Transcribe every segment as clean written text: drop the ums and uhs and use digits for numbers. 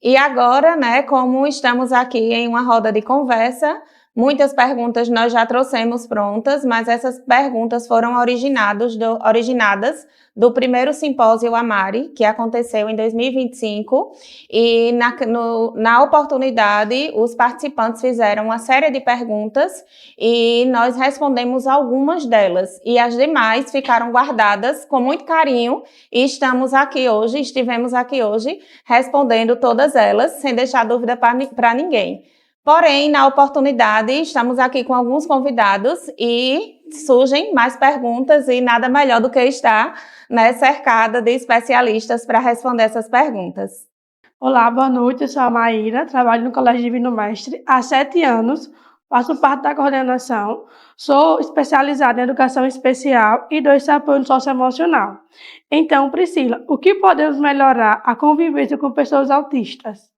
E agora, né, como estamos aqui em uma roda de conversa, muitas perguntas nós já trouxemos prontas, mas essas perguntas foram originadas do primeiro simpósio Amari, que aconteceu em 2025, e na oportunidade os participantes fizeram uma série de perguntas e nós respondemos algumas delas, e as demais ficaram guardadas com muito carinho e estivemos aqui hoje respondendo todas elas, sem deixar dúvida para ninguém. Porém, na oportunidade, estamos aqui com alguns convidados e surgem mais perguntas e nada melhor do que estar, né, cercada de especialistas para responder essas perguntas. Olá, boa noite, eu sou a Maíra, trabalho no Colégio Divino Mestre há 7 anos, faço parte da coordenação, sou especializada em educação especial e dou esse apoio socioemocional. Então, Priscila, o que podemos melhorar a convivência com pessoas autistas?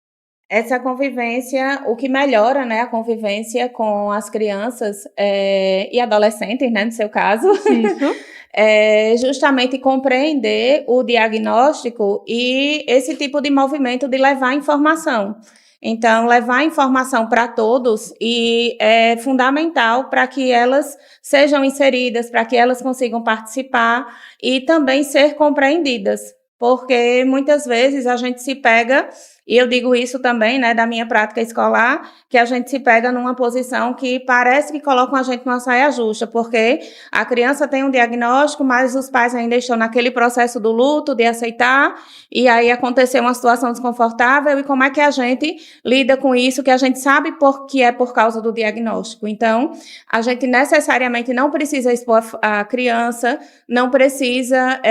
Essa convivência, o que melhora, né, a convivência com as crianças e adolescentes, né, no seu caso, Isso. é justamente compreender o diagnóstico e esse tipo de movimento de levar informação. Então, levar informação para todos e é fundamental para que elas sejam inseridas, para que elas consigam participar e também ser compreendidas, porque muitas vezes a gente se pega, e eu digo isso também, né, da minha prática escolar, que a gente se pega numa posição que parece que colocam a gente numa saia justa, porque a criança tem um diagnóstico, mas os pais ainda estão naquele processo do luto, de aceitar, e aí aconteceu uma situação desconfortável, e como é que a gente lida com isso, que a gente sabe que é por causa do diagnóstico. Então, a gente necessariamente não precisa expor a criança, não precisa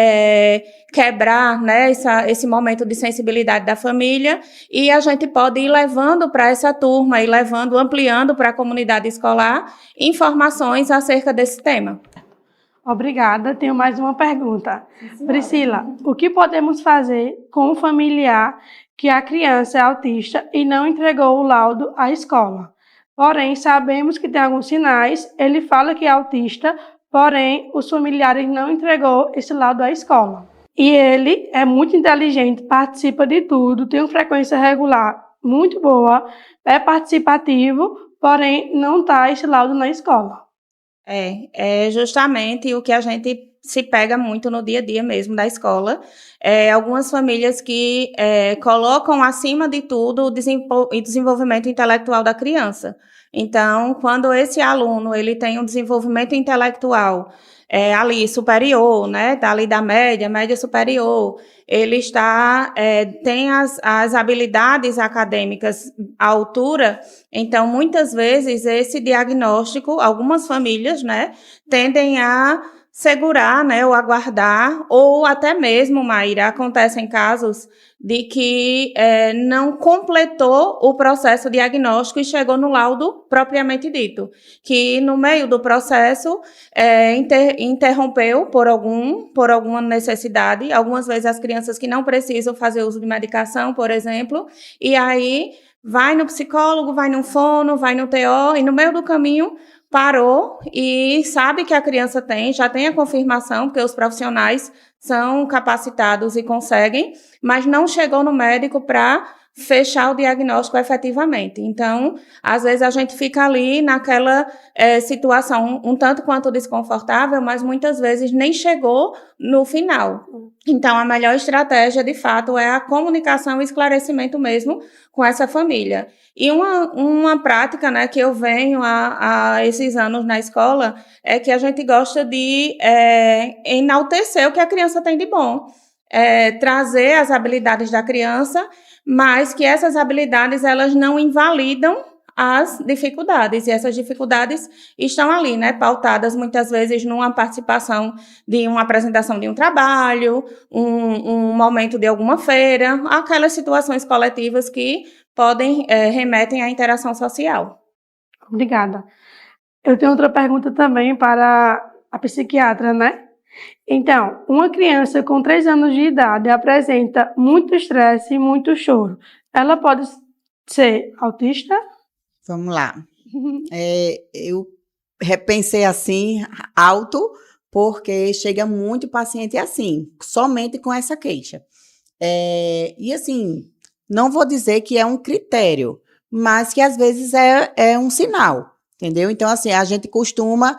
quebrar, né, esse momento de sensibilidade da família, e a gente pode ir levando para essa turma, ir levando, ampliando para a comunidade escolar informações acerca desse tema. Obrigada. Tenho mais uma pergunta. Priscila, o que podemos fazer com um familiar que a criança é autista e não entregou o laudo à escola? Porém, sabemos que tem alguns sinais, ele fala que é autista, porém, os familiares não entregou esse laudo à escola. E ele é muito inteligente, participa de tudo, tem uma frequência regular muito boa, é participativo, porém, não está esse laudo na escola. É justamente o que a gente se pega muito no dia a dia mesmo da escola. Algumas famílias que colocam acima de tudo o desenvolvimento intelectual da criança. Então, quando esse aluno ele tem um desenvolvimento intelectual ali superior, né, tá ali da média superior, ele tem as habilidades acadêmicas à altura. Então, muitas vezes, esse diagnóstico, algumas famílias, né, tendem a segurar, né, ou aguardar, ou até mesmo, Maíra, acontecem casos de que não completou o processo diagnóstico e chegou no laudo propriamente dito, que no meio do processo interrompeu por alguma necessidade, algumas vezes as crianças que não precisam fazer uso de medicação, por exemplo, e aí vai no psicólogo, vai no fono, vai no TO, e no meio do caminho parou e sabe que a criança já tem a confirmação, porque os profissionais são capacitados e conseguem, mas não chegou no médico para fechar o diagnóstico efetivamente. Então, às vezes a gente fica ali naquela situação um tanto quanto desconfortável, mas muitas vezes nem chegou no final. Então, a melhor estratégia, de fato, é a comunicação e esclarecimento mesmo com essa família. E uma prática, né, que eu venho há esses anos na escola é que a gente gosta de enaltecer o que a criança tem de bom. Trazer as habilidades da criança, mas que essas habilidades elas não invalidam as dificuldades, e essas dificuldades estão ali, né, pautadas muitas vezes numa participação de uma apresentação de um trabalho, um momento de alguma feira, aquelas situações coletivas que remetem à interação social. Obrigada. Eu tenho outra pergunta também para a psiquiatra, né? Então, uma criança com 3 anos de idade apresenta muito estresse e muito choro. Ela pode ser autista? Vamos lá. Eu repensei assim, alto, porque chega muito paciente assim, somente com essa queixa. E assim, Não vou dizer que é um critério, mas que às vezes é um sinal, entendeu? Então, assim, a gente costuma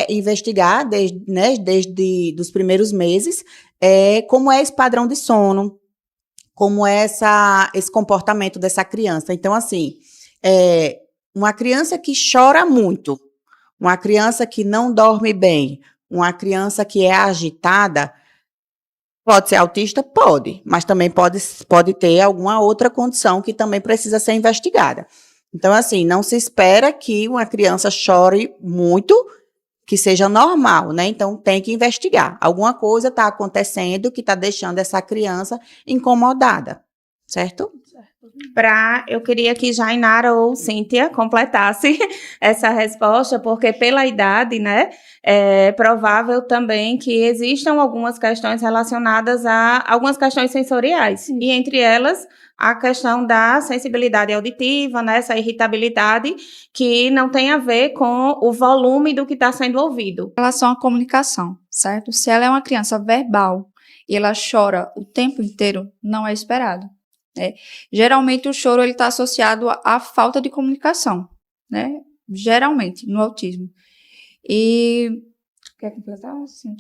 investigar desde os primeiros meses como é esse padrão de sono, como é esse comportamento dessa criança. Então, assim, uma criança que chora muito, uma criança que não dorme bem, uma criança que é agitada, pode ser autista? Pode, mas também pode ter alguma outra condição que também precisa ser investigada. Então, assim, não se espera que uma criança chore muito, que seja normal, né? Então, tem que investigar. Alguma coisa está acontecendo que está deixando essa criança incomodada, certo? Eu queria que Jainara ou Cíntia completasse essa resposta, porque pela idade, né, é provável também que existam algumas questões relacionadas a algumas questões sensoriais, e entre elas a questão da sensibilidade auditiva, né, essa irritabilidade que não tem a ver com o volume do que está sendo ouvido. Em relação à comunicação, certo? Se ela é uma criança verbal e ela chora o tempo inteiro, não é esperado. Geralmente o choro está associado à falta de comunicação, né? Geralmente, no autismo. E quer completar? Sim.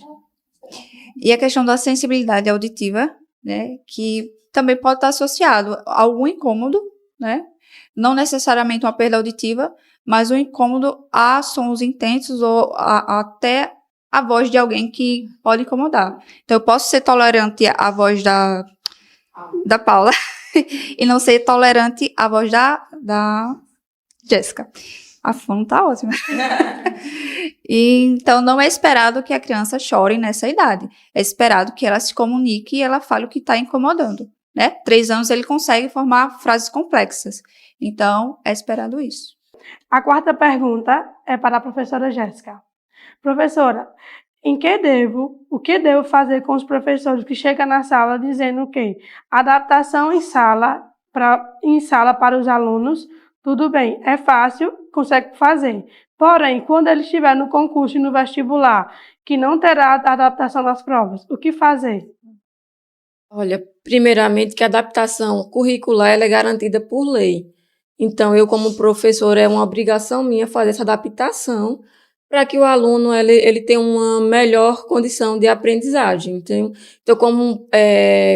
E a questão da sensibilidade auditiva, né? Que também pode estar associado a algum incômodo, né? Não necessariamente uma perda auditiva, mas um incômodo a sons intensos ou até a voz de alguém que pode incomodar. Então, eu posso ser tolerante à voz da Paula e não ser tolerante à voz da Jéssica. A fono tá ótima. Então, não é esperado que a criança chore nessa idade. É esperado que ela se comunique e ela fale o que está incomodando, né? 3 anos ele consegue formar frases complexas. Então, é esperado isso. A quarta pergunta é para a professora Jéssica. Professora, o que devo fazer com os professores que chegam na sala dizendo que adaptação em sala para os alunos, tudo bem, é fácil, consegue fazer. Porém, quando ele estiver no concurso e no vestibular, que não terá adaptação nas provas, o que fazer? Olha, primeiramente que a adaptação curricular ela é garantida por lei. Então, eu como professora, é uma obrigação minha fazer essa adaptação para que o aluno ele tenha uma melhor condição de aprendizagem. Então como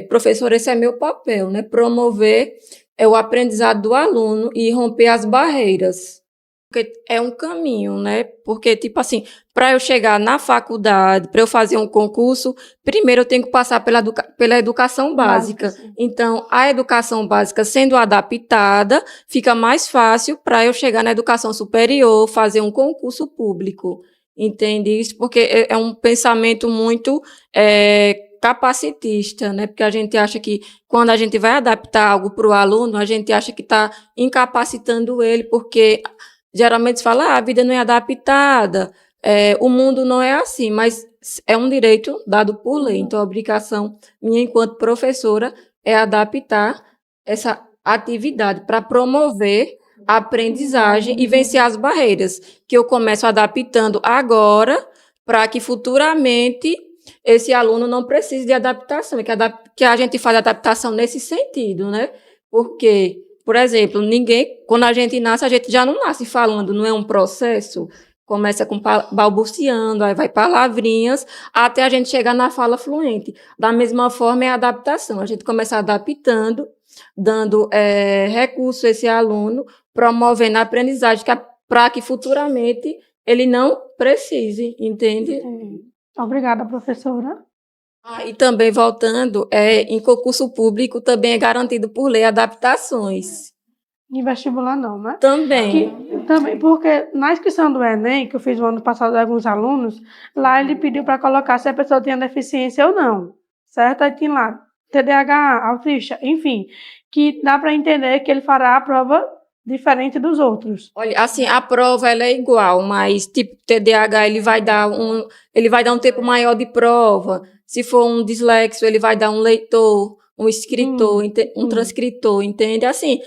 professora, esse é meu papel, né? Promover o aprendizado do aluno e romper as barreiras. Porque é um caminho, né? Porque, tipo assim, para eu chegar na faculdade, para eu fazer um concurso, primeiro eu tenho que passar pela educação básica. Então, a educação básica sendo adaptada, fica mais fácil para eu chegar na educação superior, fazer um concurso público. Entende isso? Porque é um pensamento muito capacitista, né? Porque a gente acha que quando a gente vai adaptar algo para o aluno, a gente acha que está incapacitando ele, porque geralmente se fala, a vida não é adaptada, o mundo não é assim, mas é um direito dado por lei. Então, a obrigação minha, enquanto professora, é adaptar essa atividade para promover a aprendizagem e vencer as barreiras, que eu começo adaptando agora, para que futuramente esse aluno não precise de adaptação, que a gente faz adaptação nesse sentido, né? Porque, por exemplo, quando a gente nasce, a gente já não nasce falando, não é um processo. Começa com balbuciando, aí vai palavrinhas, até a gente chegar na fala fluente. Da mesma forma, é a adaptação. A gente começa adaptando, dando recurso a esse aluno, promovendo a aprendizagem para que futuramente ele não precise, entende? Obrigada, professora. E também, voltando, em concurso público também é garantido por lei adaptações. Em vestibular não, né? Também. Também, porque na inscrição do Enem, que eu fiz no ano passado de alguns alunos, lá ele pediu para colocar se a pessoa tinha deficiência ou não, certo? Aí tinha lá TDAH, autista, enfim, que dá para entender que ele fará a prova diferente dos outros. Olha, assim, a prova ela é igual, mas tipo TDAH ele vai dar um tempo maior de prova. Se for um dislexo, ele vai dar um leitor, um escritor, um transcritor, entende? Assim,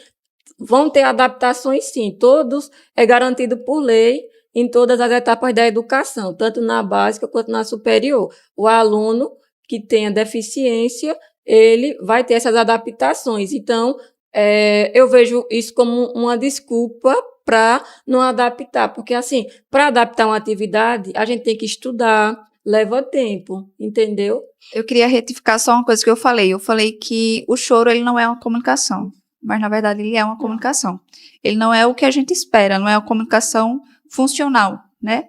vão ter adaptações sim, todos é garantido por lei em todas as etapas da educação, tanto na básica quanto na superior. O aluno que tenha deficiência, ele vai ter essas adaptações. Então, eu vejo isso como uma desculpa para não adaptar, porque assim, para adaptar uma atividade, a gente tem que estudar, leva tempo, entendeu? Eu queria retificar só uma coisa que eu falei. Eu falei que o choro, ele não é uma comunicação, mas na verdade ele é uma comunicação. Ele não é o que a gente espera, não é uma comunicação funcional, né?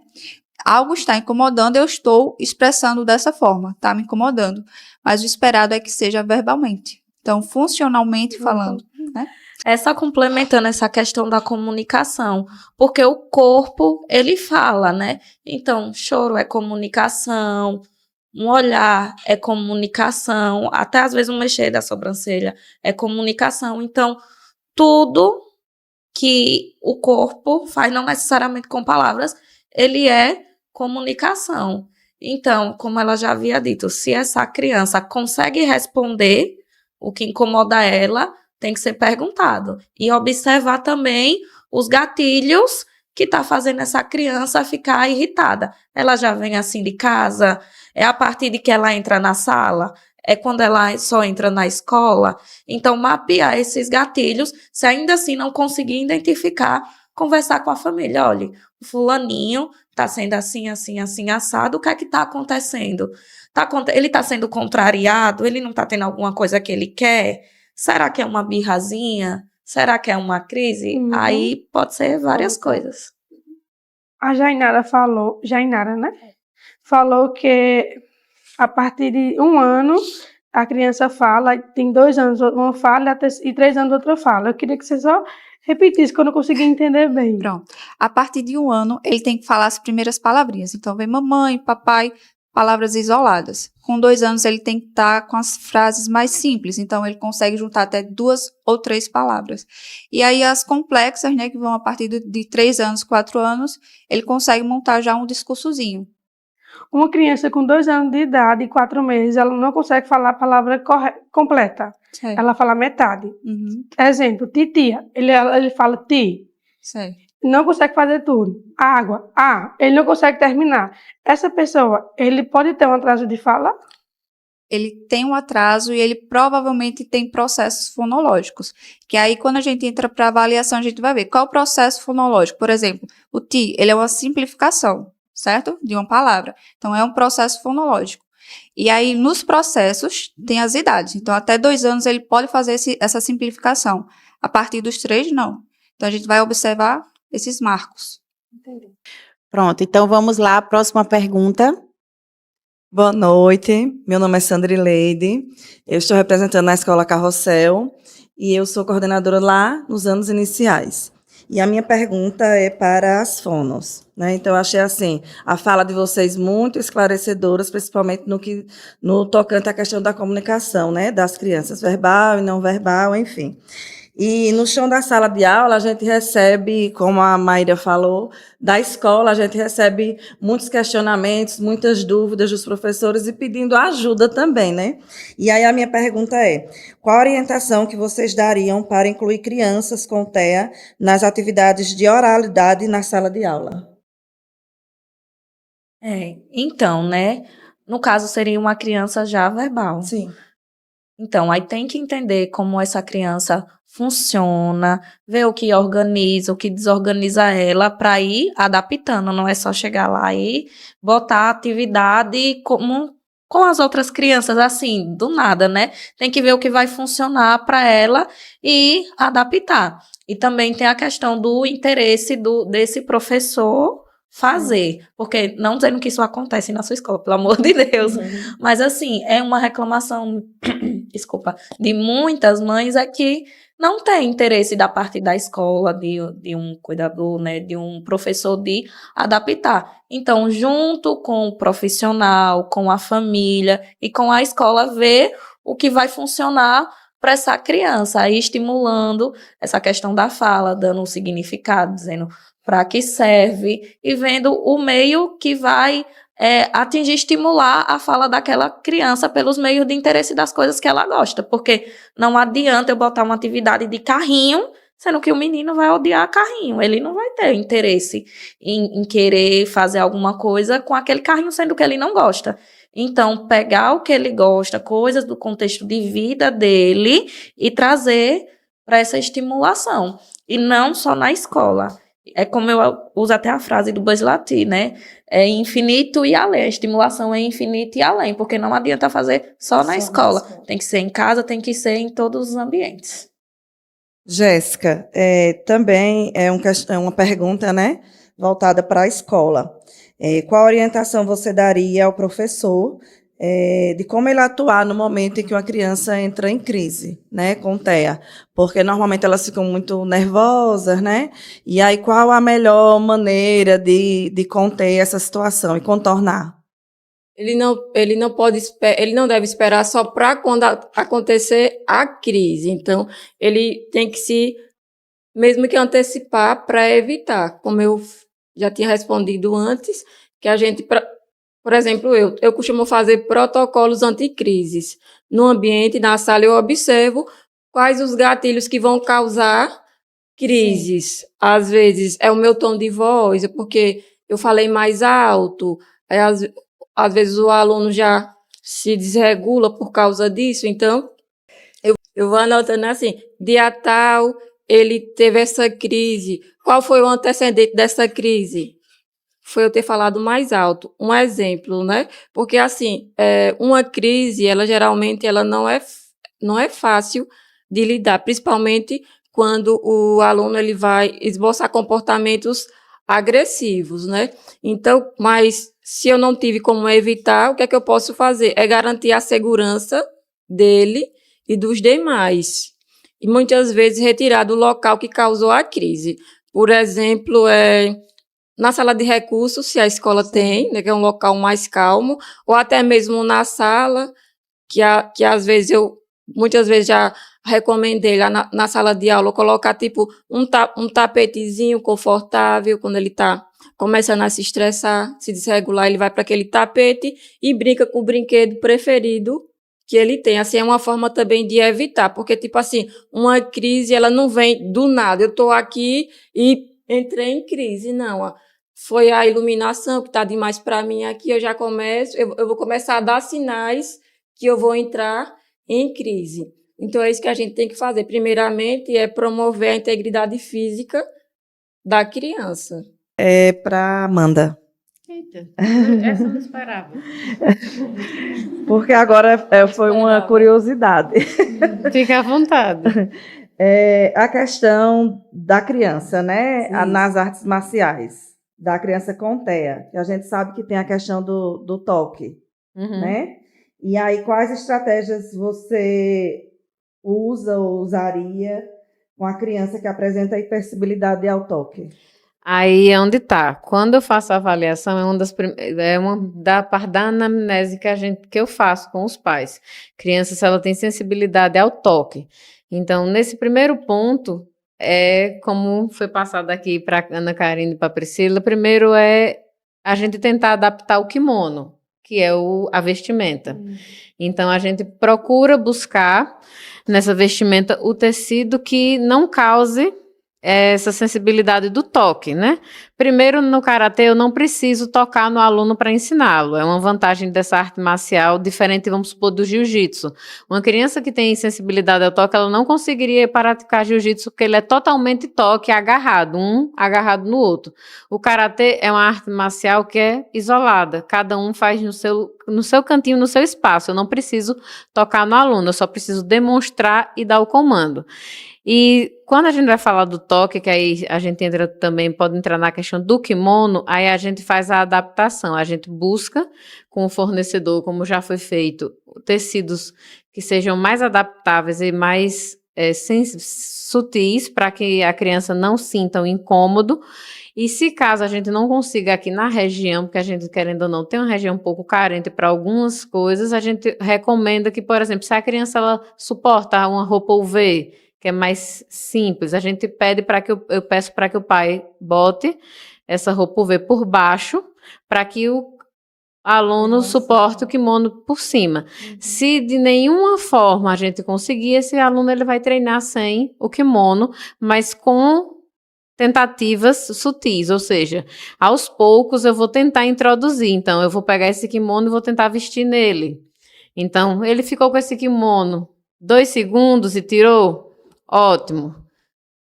Algo está incomodando, eu estou expressando dessa forma, está me incomodando. Mas o esperado é que seja verbalmente. Então, funcionalmente falando, né? É só complementando essa questão da comunicação, porque o corpo, ele fala, né? Então, choro é comunicação, um olhar é comunicação, até às vezes um mexer da sobrancelha é comunicação. Então, tudo que o corpo faz, não necessariamente com palavras, ele é comunicação. Então, como ela já havia dito, se essa criança consegue responder o que incomoda ela, tem que ser perguntado. E observar também os gatilhos que está fazendo essa criança ficar irritada. Ela já vem assim de casa? É a partir de que ela entra na sala? É quando ela só entra na escola? Então, mapear esses gatilhos, se ainda assim não conseguir identificar, conversar com a família. Olha, o fulaninho está sendo assim, assim, assim, assado, o que é que está acontecendo? Ele está sendo contrariado? Ele não está tendo alguma coisa que ele quer? Será que é uma birrazinha? Será que é uma crise? Aí pode ser várias coisas. A Jainara falou, Jainara, né? Falou que a partir de 1 ano a criança fala, tem 2 anos uma fala e 3 anos outra fala. Eu queria que você só repetisse, que eu não consegui entender bem. Pronto. A partir de 1 ano, ele tem que falar as primeiras palavrinhas. Então, vem mamãe, papai, palavras isoladas. Com 2 anos, ele tem que estar com as frases mais simples. Então, ele consegue juntar até 2 ou 3 palavras. E aí, as complexas, né, que vão a partir de 3 anos, 4 anos, ele consegue montar já um discursozinho. Uma criança com 2 anos de idade e 4 meses, ela não consegue falar a palavra completa. Certo. Ela fala metade. Uhum. Exemplo, titia. Ele fala ti. Certo. Não consegue fazer tudo. Água. Ele não consegue terminar. Essa pessoa, ele pode ter um atraso de fala? Ele tem um atraso e ele provavelmente tem processos fonológicos. Que aí, quando a gente entra para avaliação, a gente vai ver qual é o processo fonológico. Por exemplo, o ti, ele é uma simplificação, certo? De uma palavra. Então, é um processo fonológico. E aí, nos processos, tem as idades. Então, até 2 anos, ele pode fazer essa simplificação. A partir dos 3, não. Então, a gente vai observar esses marcos. Entendi. Pronto, então vamos lá, próxima pergunta. Boa noite, meu nome é Sandrileide, eu estou representando a Escola Carrossel e eu sou coordenadora lá nos anos iniciais. E a minha pergunta é para as fonos, né? Então, eu achei assim, a fala de vocês muito esclarecedoras, principalmente no tocante à questão da comunicação, né? Das crianças, verbal e não verbal, enfim. E no chão da sala de aula, a gente recebe, como a Maíra falou, da escola, a gente recebe muitos questionamentos, muitas dúvidas dos professores e pedindo ajuda também, né? E aí a minha pergunta é, qual a orientação que vocês dariam para incluir crianças com TEA nas atividades de oralidade na sala de aula? Então, né? No caso, seria uma criança já verbal. Sim. Então, aí tem que entender como essa criança funciona, ver o que organiza, o que desorganiza ela, para ir adaptando. Não é só chegar lá e botar a atividade como com as outras crianças, assim, do nada, né? Tem que ver o que vai funcionar para ela e adaptar. E também tem a questão do interesse desse professor fazer, porque não dizendo que isso acontece na sua escola, pelo amor de Deus, mas assim, é uma reclamação, desculpa, de muitas mães é que não tem interesse da parte da escola, de um cuidador, né, de um professor de adaptar. Então, junto com o profissional, com a família e com a escola, ver o que vai funcionar para essa criança, aí estimulando essa questão da fala, dando um significado, dizendo para que serve e vendo o meio que vai atingir, estimular a fala daquela criança pelos meios de interesse das coisas que ela gosta, porque não adianta eu botar uma atividade de carrinho, sendo que o menino vai odiar carrinho, ele não vai ter interesse em querer fazer alguma coisa com aquele carrinho, sendo que ele não gosta. Então, pegar o que ele gosta, coisas do contexto de vida dele e trazer para essa estimulação. E não só na escola. É como eu uso até a frase do Buzz Lightyear, né? É infinito e além. A estimulação é infinita e além, porque não adianta fazer só na escola. Tem que ser em casa, tem que ser em todos os ambientes. Jéssica, também é uma pergunta, né, voltada para a escola. Qual orientação você daria ao professor de como ele atuar no momento em que uma criança entra em crise, né, com TEA? Porque normalmente elas ficam muito nervosas, né? E aí qual a melhor maneira de conter essa situação e contornar? Ele não deve esperar só para quando acontecer a crise. Então, ele tem que mesmo que antecipar para evitar, como eu já tinha respondido antes, que a gente, por exemplo, eu costumo fazer protocolos anticrises. No ambiente, na sala, eu observo quais os gatilhos que vão causar crises. Sim. Às vezes é o meu tom de voz, é porque eu falei mais alto, aí às vezes o aluno já se desregula por causa disso, então eu vou anotando assim, dia tal, ele teve essa crise. Qual foi o antecedente dessa crise? Foi eu ter falado mais alto. Um exemplo, né? Porque, assim, uma crise, ela geralmente não é fácil de lidar, principalmente quando o aluno ele vai esboçar comportamentos agressivos, né? Então, mas se eu não tive como evitar, o que é que eu posso fazer? É garantir a segurança dele e dos demais. E muitas vezes retirar do local que causou a crise. Por exemplo, na sala de recursos, se a escola tem, né, que é um local mais calmo, ou até mesmo na sala, que às vezes muitas vezes já recomendei lá na sala de aula, colocar tipo um tapetezinho confortável, quando ele está começando a se estressar, se desregular, ele vai para aquele tapete e brinca com o brinquedo preferido que ele tem. Assim, é uma forma também de evitar, porque tipo assim, uma crise, ela não vem do nada, eu estou aqui e entrei em crise, não, foi a iluminação que está demais para mim aqui, eu vou começar a dar sinais que eu vou entrar em crise. Então, é isso que a gente tem que fazer. Primeiramente, é promover a integridade física da criança. Para Amanda. Eita, essa eu não esperava. Porque agora foi uma curiosidade. Fica à vontade. A questão da criança, né? Nas artes marciais, da criança com TEA. Que a gente sabe que tem a questão do toque, né? E aí, quais estratégias você usa ou usaria com a criança que apresenta hipersensibilidade ao toque? Aí é onde está. Quando eu faço a avaliação, é uma da parte da anamnese que eu faço com os pais. Criança, se ela tem sensibilidade ao toque. Então, nesse primeiro ponto, como foi passado aqui para Ana Karine e para Priscila, primeiro é a gente tentar adaptar o kimono, que é a vestimenta. Então, a gente procura buscar nessa vestimenta o tecido que não cause essa sensibilidade do toque, né? Primeiro, no karatê, eu não preciso tocar no aluno para ensiná-lo. É uma vantagem dessa arte marcial, diferente, vamos supor, do jiu-jitsu. Uma criança que tem sensibilidade ao toque, ela não conseguiria praticar jiu-jitsu, porque ele é totalmente toque, agarrado, um agarrado no outro. O karatê é uma arte marcial que é isolada. Cada um faz no seu cantinho, no seu espaço. Eu não preciso tocar no aluno, eu só preciso demonstrar e dar o comando. E quando a gente vai falar do toque, que aí a gente pode entrar na questão do kimono, aí a gente faz a adaptação, a gente busca com o fornecedor, como já foi feito, tecidos que sejam mais adaptáveis e mais sutis, para que a criança não sinta um incômodo. E se caso a gente não consiga aqui na região, porque a gente, querendo ou não, tem uma região um pouco carente para algumas coisas, a gente recomenda que, por exemplo, se a criança ela suporta uma roupa UV, que é mais simples, a gente pede eu peço para que o pai bote essa roupa UV por baixo, para que o aluno suporte o kimono por cima. Se de nenhuma forma a gente conseguir, esse aluno ele vai treinar sem o kimono, mas com tentativas sutis, ou seja, aos poucos eu vou tentar introduzir. Então, eu vou pegar esse kimono e vou tentar vestir nele. Então, ele ficou com esse kimono 2 segundos e tirou? Ótimo.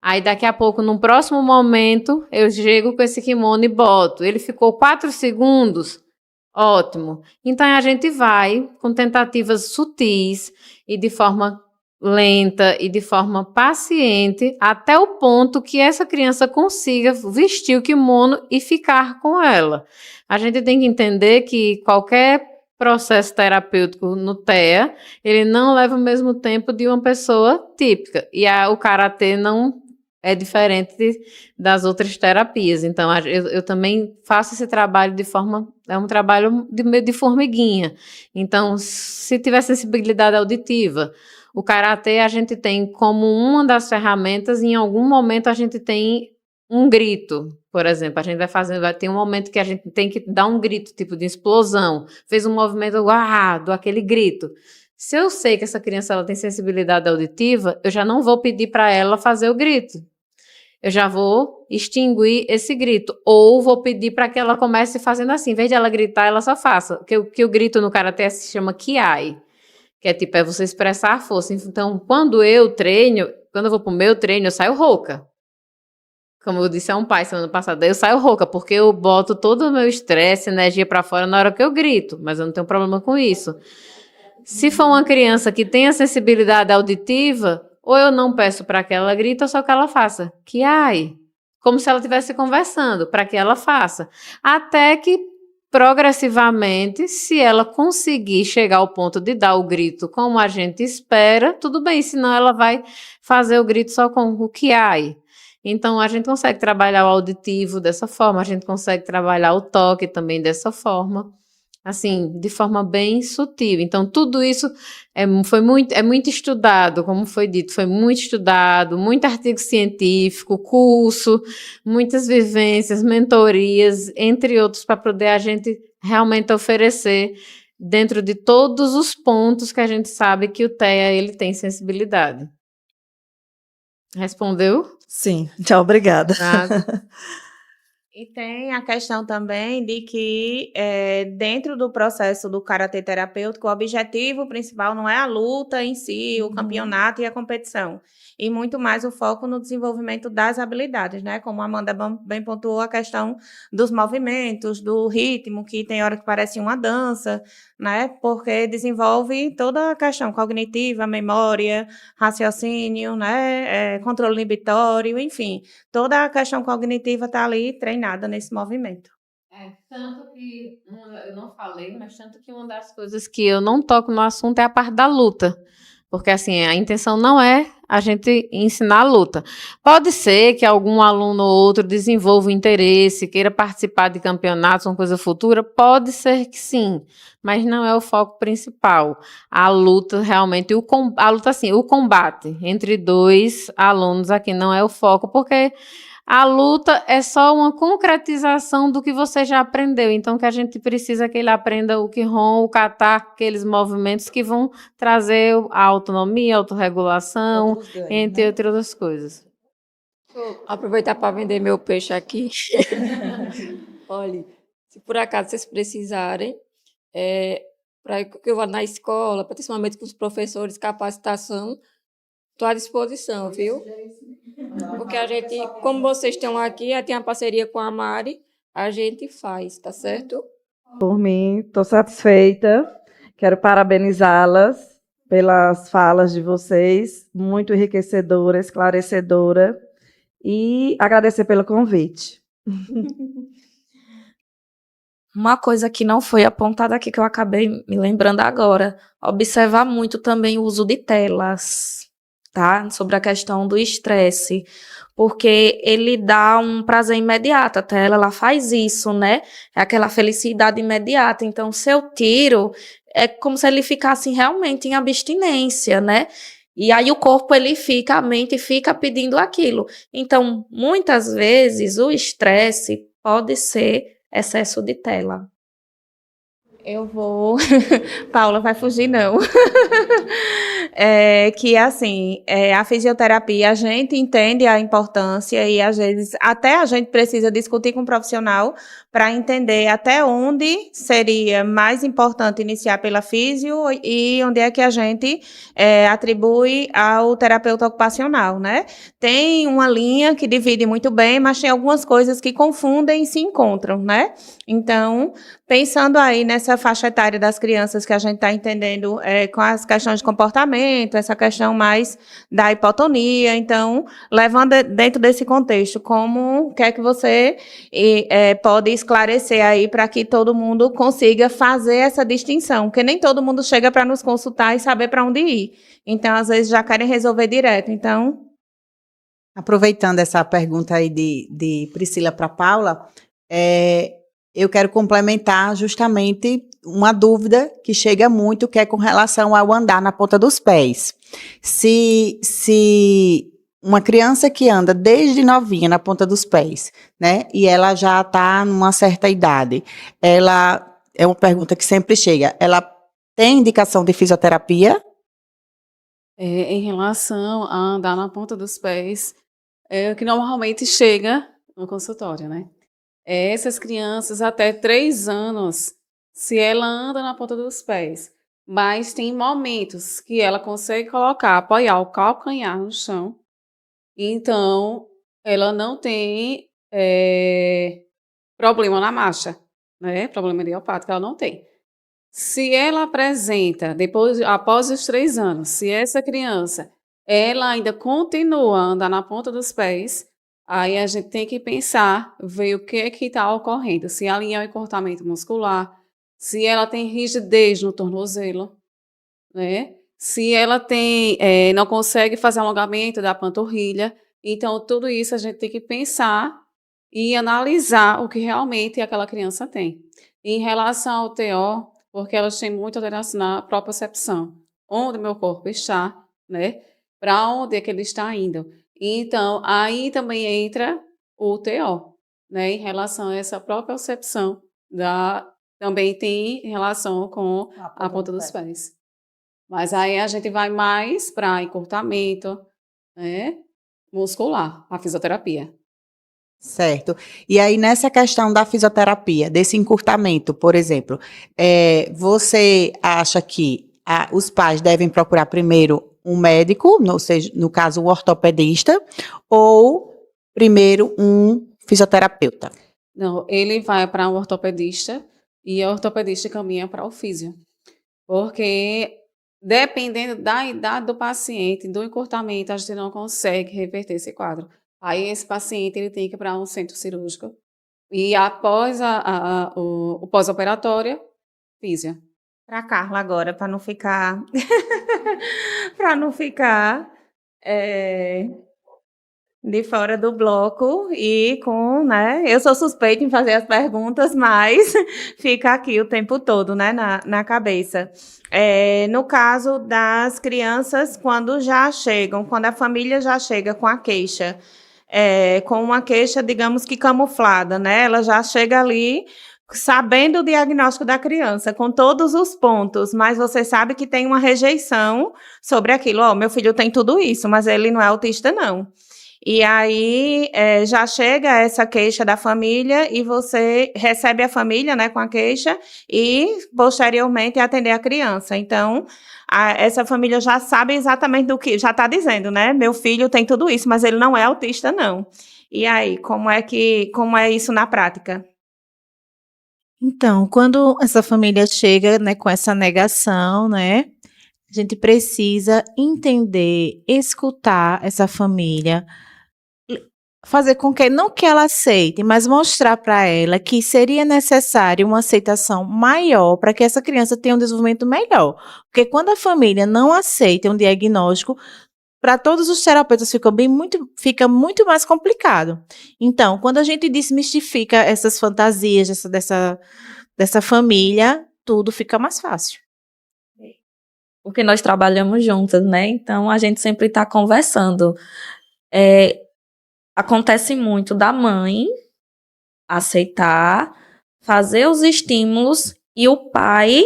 Aí, daqui a pouco, num próximo momento, eu chego com esse kimono e boto. Ele ficou 4 segundos? Ótimo. Então, a gente vai com tentativas sutis e de forma lenta e de forma paciente até o ponto que essa criança consiga vestir o kimono e ficar com ela. A gente tem que entender que qualquer processo terapêutico no TEA, ele não leva o mesmo tempo de uma pessoa típica. E o karatê não é diferente das outras terapias. Então, eu também faço esse trabalho de forma... É um trabalho de formiguinha. Então, se tiver sensibilidade auditiva, o karatê a gente tem como uma das ferramentas, e em algum momento a gente tem um grito, por exemplo. A gente vai ter um momento que a gente tem que dar um grito, tipo de explosão. Fez um movimento, do aquele grito. Se eu sei que essa criança ela tem sensibilidade auditiva, eu já não vou pedir para ela fazer o grito. Eu já vou extinguir esse grito. Ou vou pedir para que ela comece fazendo assim. Em vez de ela gritar, ela só faça. Que o grito no karatê se chama kiai. Que é você expressar a força. Então, quando eu vou pro meu treino, eu saio rouca. Como eu disse a um pai semana passada, eu saio rouca, porque eu boto todo o meu estresse, energia para fora na hora que eu grito. Mas eu não tenho problema com isso. Se for uma criança que tem a sensibilidade auditiva, ou eu não peço para que ela grite, ou só que ela faça. Kiai. Como se ela estivesse conversando, para que ela faça. Até que, progressivamente, se ela conseguir chegar ao ponto de dar o grito como a gente espera, tudo bem, senão ela vai fazer o grito só com o kiai. Então, a gente consegue trabalhar o auditivo dessa forma, a gente consegue trabalhar o toque também dessa forma, assim, de forma bem sutil. Então, tudo isso é muito estudado, como foi dito, foi muito estudado, muito artigo científico, curso, muitas vivências, mentorias, entre outros, para poder a gente realmente oferecer dentro de todos os pontos que a gente sabe que o TEA ele tem sensibilidade. Respondeu? Sim, tchau, obrigada. Nada. E tem a questão também de que, dentro do processo do karatê terapêutico, o objetivo principal não é a luta em si, o campeonato e a competição, e muito mais o foco no desenvolvimento das habilidades, né? Como a Amanda bem pontuou, a questão dos movimentos, do ritmo, que tem hora que parece uma dança, né? Porque desenvolve toda a questão cognitiva, memória, raciocínio, né? Controle inibitório, enfim. Toda a questão cognitiva está ali treinada nesse movimento. Tanto que, eu não falei, mas tanto que uma das coisas que eu não toco no assunto é a parte da luta. Porque, assim, a intenção não é a gente ensinar a luta. Pode ser que algum aluno ou outro desenvolva o interesse, queira participar de campeonatos, uma coisa futura, pode ser que sim, mas não é o foco principal. A luta, realmente, o combate entre 2 alunos aqui não é o foco, porque a luta é só uma concretização do que você já aprendeu. Então, que a gente precisa que ele aprenda o Kihon, o kata, aqueles movimentos que vão trazer a autonomia, a autorregulação, entre outras coisas. Vou aproveitar para vender meu peixe aqui. Olha, se por acaso vocês precisarem, para que eu vá na escola, principalmente com os professores, capacitação, estou à disposição, viu? Porque a gente, como vocês estão aqui, tem a parceria com a Mari, a gente faz, tá certo? Por mim, estou satisfeita. Quero parabenizá-las pelas falas de vocês, muito enriquecedora, esclarecedora, e agradecer pelo convite. Uma coisa que não foi apontada aqui, que eu acabei me lembrando agora, observar muito também o uso de telas, tá? Sobre a questão do estresse, porque ele dá um prazer imediato, a tela, ela faz isso, né? É aquela felicidade imediata. Então, se eu tiro, é como se ele ficasse realmente em abstinência, né? E aí o corpo, a mente fica pedindo aquilo. Então, muitas vezes, o estresse pode ser excesso de tela. Eu vou. Paula vai fugir, não. Que, assim, a fisioterapia, a gente entende a importância e, às vezes, até a gente precisa discutir com o profissional para entender até onde seria mais importante iniciar pela físio e onde é que a gente atribui ao terapeuta ocupacional, né? Tem uma linha que divide muito bem, mas tem algumas coisas que confundem e se encontram, né? Então, pensando aí nessa faixa etária das crianças que a gente está entendendo com as questões de comportamento, essa questão mais da hipotonia, então, levando dentro desse contexto, como que é que você pode esclarecer aí para que todo mundo consiga fazer essa distinção, porque nem todo mundo chega para nos consultar e saber para onde ir. Então, às vezes, já querem resolver direto. Então, Aproveitando essa pergunta aí de Priscila para Paula, eu quero complementar justamente uma dúvida que chega muito, que é com relação ao andar na ponta dos pés. Se uma criança que anda desde novinha na ponta dos pés, né, e ela já está numa certa idade, ela é uma pergunta que sempre chega, ela tem indicação de fisioterapia? Em relação a andar na ponta dos pés, é o que normalmente chega no consultório, né? Essas crianças até 3 anos, se ela anda na ponta dos pés, mas tem momentos que ela consegue apoiar o calcanhar no chão, então ela não tem problema na marcha, né? Problema idiopático ela não tem. Se ela apresenta, após os 3 anos, se essa criança, ela ainda continua a andar na ponta dos pés, aí a gente tem que pensar, ver o que é que está ocorrendo. Se ali é um encurtamento muscular, se ela tem rigidez no tornozelo, né? Se ela não consegue fazer alongamento da panturrilha. Então, tudo isso a gente tem que pensar e analisar o que realmente aquela criança tem. Em relação ao TO, porque elas têm muita alteração na propriocepção, onde meu corpo está, né? Para onde é que ele está indo. Então, aí também entra o TO, né? Em relação a essa propriocepção, também tem relação com a ponta dos pés. Mas aí a gente vai mais para encurtamento, né? Muscular, a fisioterapia. Certo. E aí, nessa questão da fisioterapia, desse encurtamento, por exemplo, você acha que os pais devem procurar primeiro um médico, no caso, um ortopedista, ou primeiro um fisioterapeuta? Não, ele vai para um ortopedista e o ortopedista caminha para o físio. Porque, dependendo da idade do paciente, do encurtamento, a gente não consegue reverter esse quadro. Aí esse paciente ele tem que ir para um centro cirúrgico e após o pós-operatório, físio. para Carla agora, para não ficar para não ficar de fora do bloco e né? Eu sou suspeita em fazer as perguntas, mas fica aqui o tempo todo, né, na cabeça. No caso das crianças, quando a família já chega com a queixa, com uma queixa, digamos que camuflada, né? Ela já chega ali sabendo o diagnóstico da criança, com todos os pontos, mas você sabe que tem uma rejeição sobre aquilo. Meu filho tem tudo isso, mas ele não é autista, não. E aí já chega essa queixa da família e você recebe a família, né, com a queixa e posteriormente atender a criança. Então, essa família já sabe exatamente do que já está dizendo, né? Meu filho tem tudo isso, mas ele não é autista, não. E aí, como é isso na prática? Então, quando essa família chega, né, com essa negação, né, a gente precisa entender, escutar essa família, fazer com que, não que ela aceite, mas mostrar para ela que seria necessário uma aceitação maior para que essa criança tenha um desenvolvimento melhor. Porque quando a família não aceita um diagnóstico, para todos os terapeutas fica muito mais complicado. Então, quando a gente desmistifica essas fantasias dessa família, tudo fica mais fácil. Porque nós trabalhamos juntas, né? Então, a gente sempre está conversando. Acontece muito da mãe aceitar, fazer os estímulos e o pai,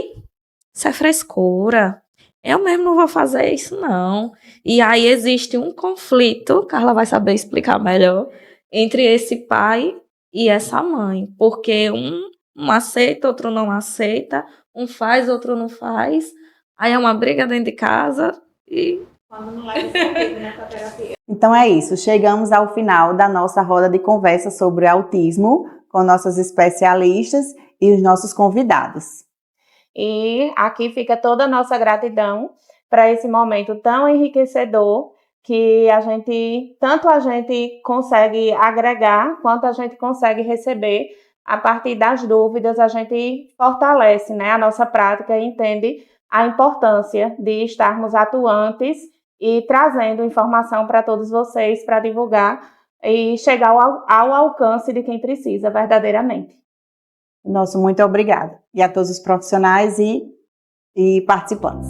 isso é frescura. Eu mesmo não vou fazer isso, não. E aí existe um conflito, Carla vai saber explicar melhor, entre esse pai e essa mãe. Porque um aceita, outro não aceita, um faz, outro não faz. Aí é uma briga dentro de casa e... Então é isso, chegamos ao final da nossa roda de conversa sobre autismo com nossas especialistas e os nossos convidados. E aqui fica toda a nossa gratidão para esse momento tão enriquecedor que tanto a gente consegue agregar, quanto a gente consegue receber a partir das dúvidas, a gente fortalece, né, a nossa prática e entende a importância de estarmos atuantes e trazendo informação para todos vocês, para divulgar e chegar ao alcance de quem precisa verdadeiramente. Nosso muito obrigada. E a todos os profissionais e participantes.